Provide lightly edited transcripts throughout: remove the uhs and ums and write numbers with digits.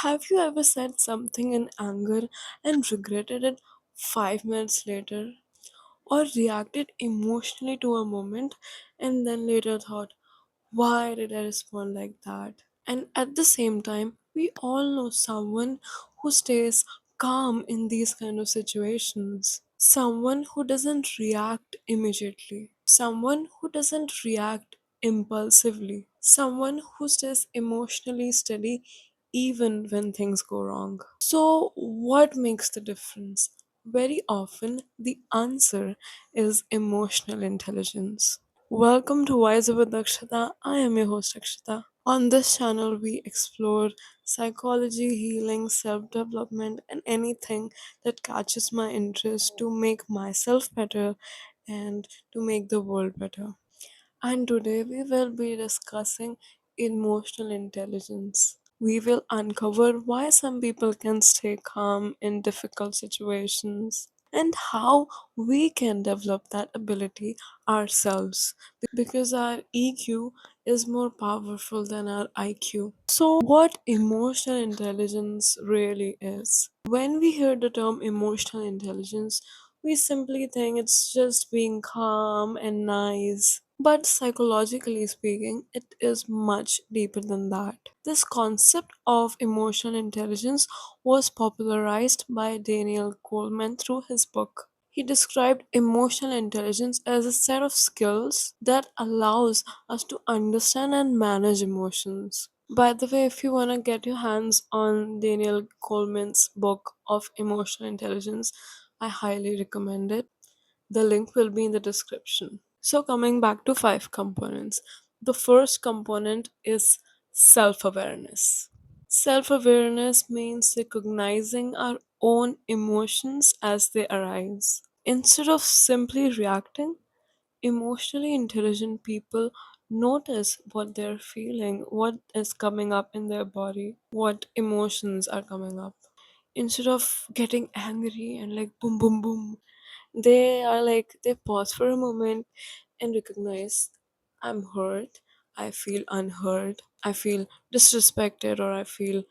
Have you ever said something in anger and regretted it 5 minutes later? Or reacted emotionally to a moment and then later thought, why did I respond like that? And at the same time, we all know someone who stays calm in these kind of situations. Someone who doesn't react immediately. Someone who doesn't react impulsively. Someone who stays emotionally steady even when things go wrong. So, what makes the difference? Very often, the answer is emotional intelligence. Welcome to Wiser with Akshata. I am your host Akshata. On this channel, we explore psychology, healing, self development, and anything that catches my interest to make myself better and to make the world better. And today we will be discussing emotional intelligence. We will uncover why some people can stay calm in difficult situations and how we can develop that ability ourselves because our EQ is more powerful than our IQ. So, what emotional intelligence really is? When we hear the term emotional intelligence, we simply think it's just being calm and nice. But psychologically speaking, it is much deeper than that. This concept of emotional intelligence was popularized by Daniel Goleman through his book. He described emotional intelligence as a set of skills that allows us to understand and manage emotions. By the way, if you want to get your hands on Daniel Goleman's book of emotional intelligence, I highly recommend it. The link will be in the description. So, coming back to five components, the first component is self awareness. Self awareness means recognizing our own emotions as they arise. Instead of simply reacting, emotionally intelligent people notice what they're feeling, what is coming up in their body, what emotions are coming up. Instead of getting angry and like boom, boom, boom, they pause for a moment and recognize I'm hurt, I feel unheard, I feel disrespected, or I feel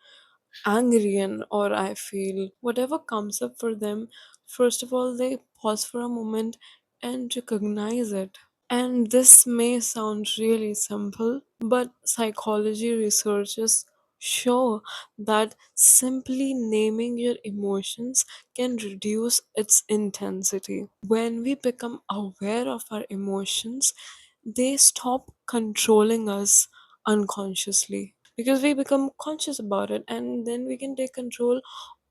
angry, and or I feel whatever comes up for them. First of all, they pause for a moment and recognize it. And this may sound really simple, but psychology researchers show that simply naming your emotions can reduce its intensity. When we become aware of our emotions, they stop controlling us unconsciously because we become conscious about it, and then we can take control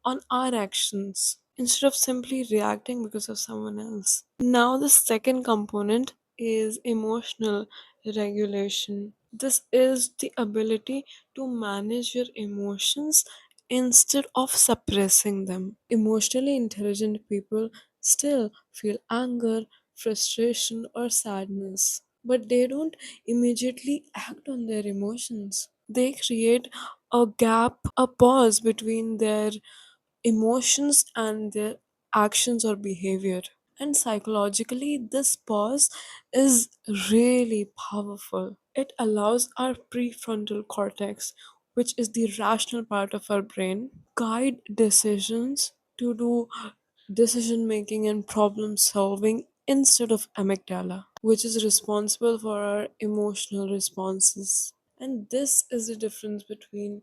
on our actions instead of simply reacting because of someone else. Now, the second component is emotional regulation. This is the ability to manage your emotions instead of suppressing them. Emotionally intelligent people still feel anger, frustration, or sadness, but they don't immediately act on their emotions. They create a gap, a pause between their emotions and their actions or behavior. And psychologically, this pause is really powerful. It allows our prefrontal cortex, which is the rational part of our brain, guide decisions to do decision making and problem solving instead of amygdala, which is responsible for our emotional responses. And this is the difference between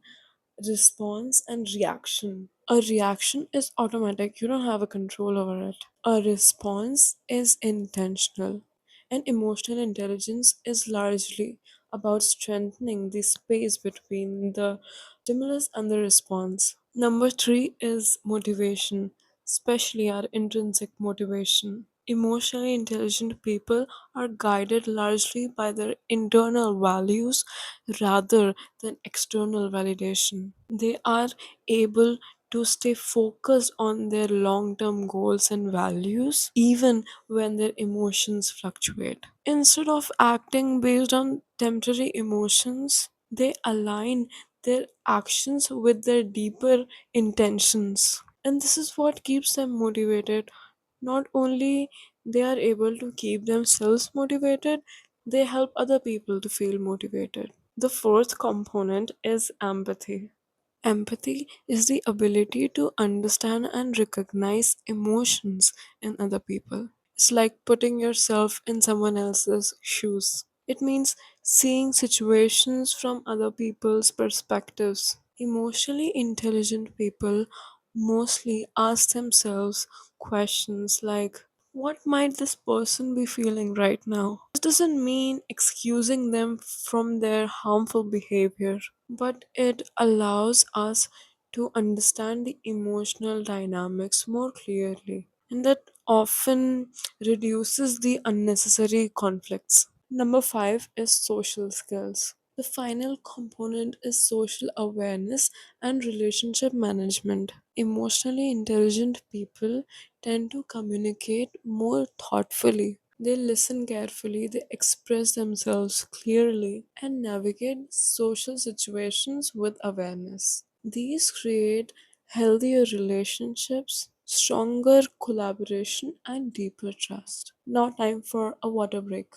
response and reaction. A reaction is automatic, you don't have a control over it. A response is intentional. And emotional intelligence is largely about strengthening the space between the stimulus and the response. Number three is motivation, especially our intrinsic motivation. Emotionally intelligent people are guided largely by their internal values rather than external validation. They are able to stay focused on their long term goals and values even when their emotions fluctuate. Instead of acting based on temporary emotions, they align their actions with their deeper intentions. And this is what keeps them motivated. Not only they are able to keep themselves motivated, they help other people to feel motivated. The fourth component is empathy. Empathy is the ability to understand and recognize emotions in other people. It's like putting yourself in someone else's shoes. It means seeing situations from other people's perspectives. Emotionally intelligent people mostly ask themselves questions like, what might this person be feeling right now? This doesn't mean excusing them from their harmful behavior, but it allows us to understand the emotional dynamics more clearly. And that often reduces the unnecessary conflicts. Number five is social skills. The final component is social awareness and relationship management. Emotionally intelligent people tend to communicate more thoughtfully. They listen carefully, they express themselves clearly, and navigate social situations with awareness. These create healthier relationships, stronger collaboration, and deeper trust. Now, time for a water break.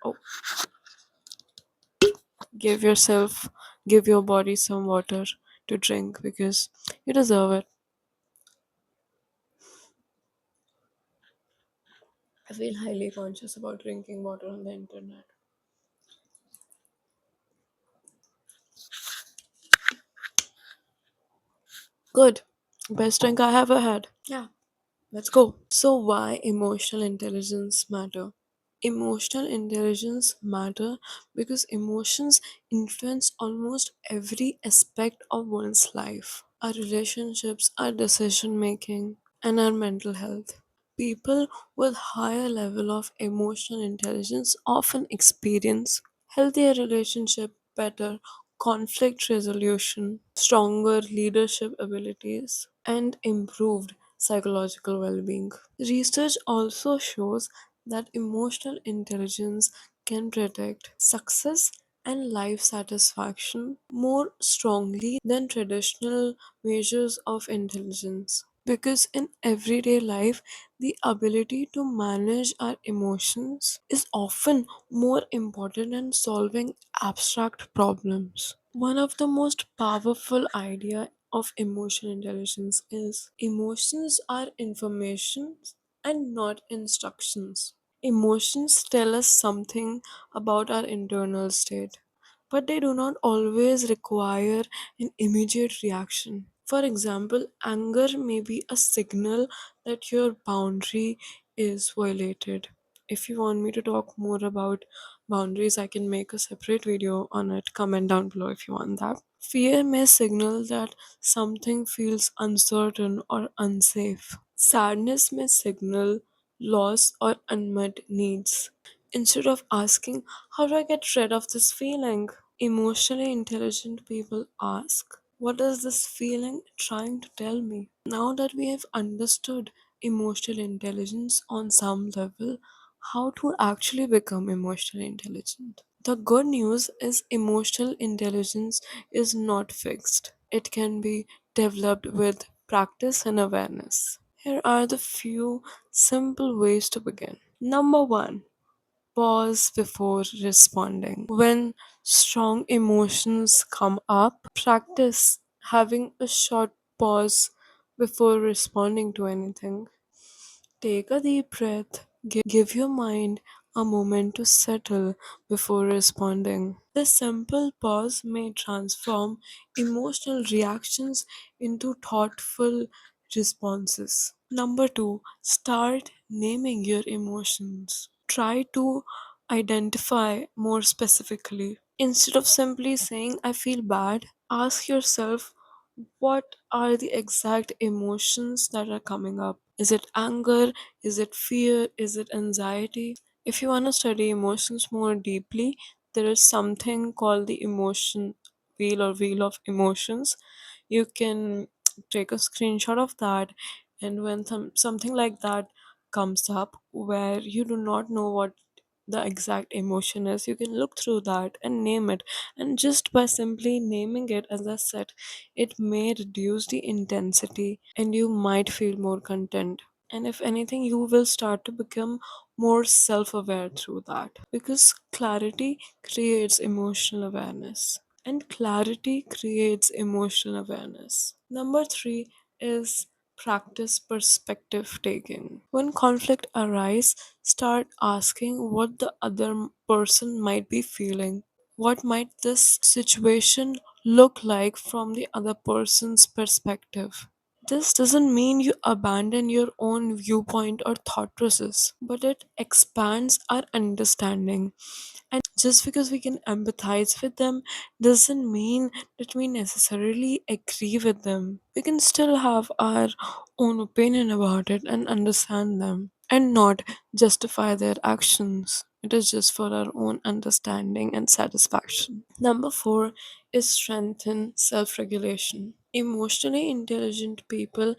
Oh, give yourself, give your body some water to drink because you deserve it. I feel highly conscious about drinking water on the internet. Good. Best drink I ever had. Yeah. Let's go. So, why emotional intelligence matter? Emotional intelligence matter because emotions influence almost every aspect of one's life. Our relationships, our decision making, and our mental health. People with higher level of emotional intelligence often experience healthier relationship, better conflict resolution, stronger leadership abilities, and improved psychological well-being. Research also shows that emotional intelligence can predict success and life satisfaction more strongly than traditional measures of intelligence. Because in everyday life, the ability to manage our emotions is often more important than solving abstract problems. One of the most powerful idea of emotional intelligence is emotions are information and not instructions. Emotions tell us something about our internal state, but they do not always require an immediate reaction. For example, anger may be a signal that your boundary is violated. If you want me to talk more about boundaries, I can make a separate video on it. Comment down below if you want that. Fear may signal that something feels uncertain or unsafe. Sadness may signal loss or unmet needs. Instead of asking, how do I get rid of this feeling? Emotionally intelligent people ask, what is this feeling trying to tell me? Now that we have understood emotional intelligence on some level, how to actually become emotionally intelligent? The good news is emotional intelligence is not fixed. It can be developed with practice and awareness. Here are the few simple ways to begin. Number one, pause before responding. When strong emotions come up, practice having a short pause before responding to anything. Take a deep breath. Give your mind a moment to settle before responding. This simple pause may transform emotional reactions into thoughtful responses. Number two, start naming your emotions. Try to identify more specifically. Instead of simply saying, I feel bad, ask yourself, what are the exact emotions that are coming up? Is it anger? Is it fear? Is it anxiety? If you want to study emotions more deeply, there is something called the emotion wheel or wheel of emotions. You can take a screenshot of that, and when something like that comes up where you do not know what the exact emotion is, you can look through that and name it. And just by simply naming it, as I said, it may reduce the intensity and you might feel more content. And if anything, you will start to become more self aware through that because clarity creates emotional awareness. And clarity creates emotional awareness. Number three is practice perspective taking. When conflict arises, start asking what the other person might be feeling. What might this situation look like from the other person's perspective? This doesn't mean you abandon your own viewpoint or thought process, but it expands our understanding. And just because we can empathize with them doesn't mean that we necessarily agree with them. We can still have our own opinion about it and understand them and not justify their actions. It is just for our own understanding and satisfaction. Number four is strengthen self regulation. Emotionally intelligent people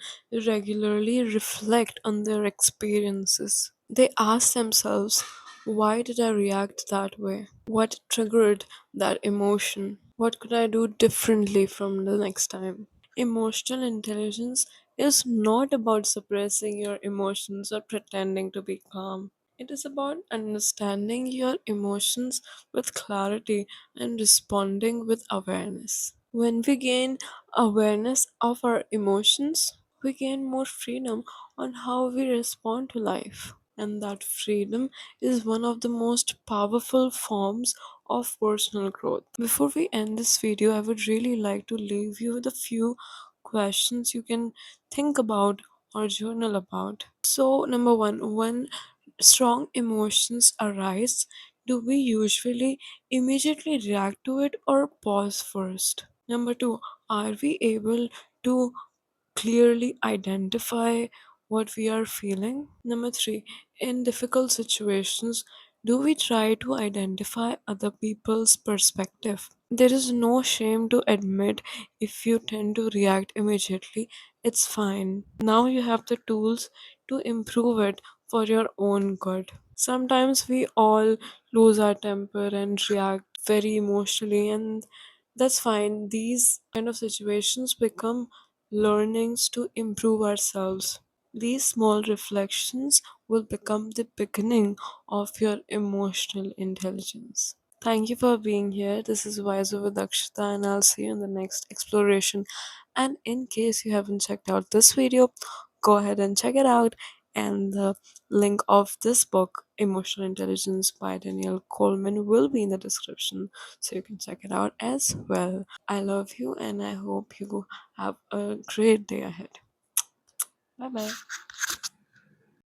regularly reflect on their experiences. They ask themselves, why did I react that way? What triggered that emotion? What could I do differently from the next time? Emotional intelligence is not about suppressing your emotions or pretending to be calm. It is about understanding your emotions with clarity and responding with awareness. When we gain awareness of our emotions, we gain more freedom on how we respond to life. And that freedom is one of the most powerful forms of personal growth. Before we end this video, I would really like to leave you with a few questions you can think about or journal about. So, number one, when strong emotions arise, do we usually immediately react to it or pause first? Number two, are we able to clearly identify what we are feeling? Number three, in difficult situations, do we try to identify other people's perspective? There is no shame to admit if you tend to react immediately, it's fine. Now you have the tools to improve it for your own good. Sometimes we all lose our temper and react very emotionally, and that's fine. These kind of situations become learnings to improve ourselves. These small reflections will become the beginning of your emotional intelligence. Thank you for being here. This is Wise with Akshita, and I'll see you in the next exploration. And in case you haven't checked out this video, go ahead and check it out. And the link of this book, Emotional Intelligence by Daniel Coleman, will be in the description so you can check it out as well. I love you, and I hope you have a great day ahead. Bye bye.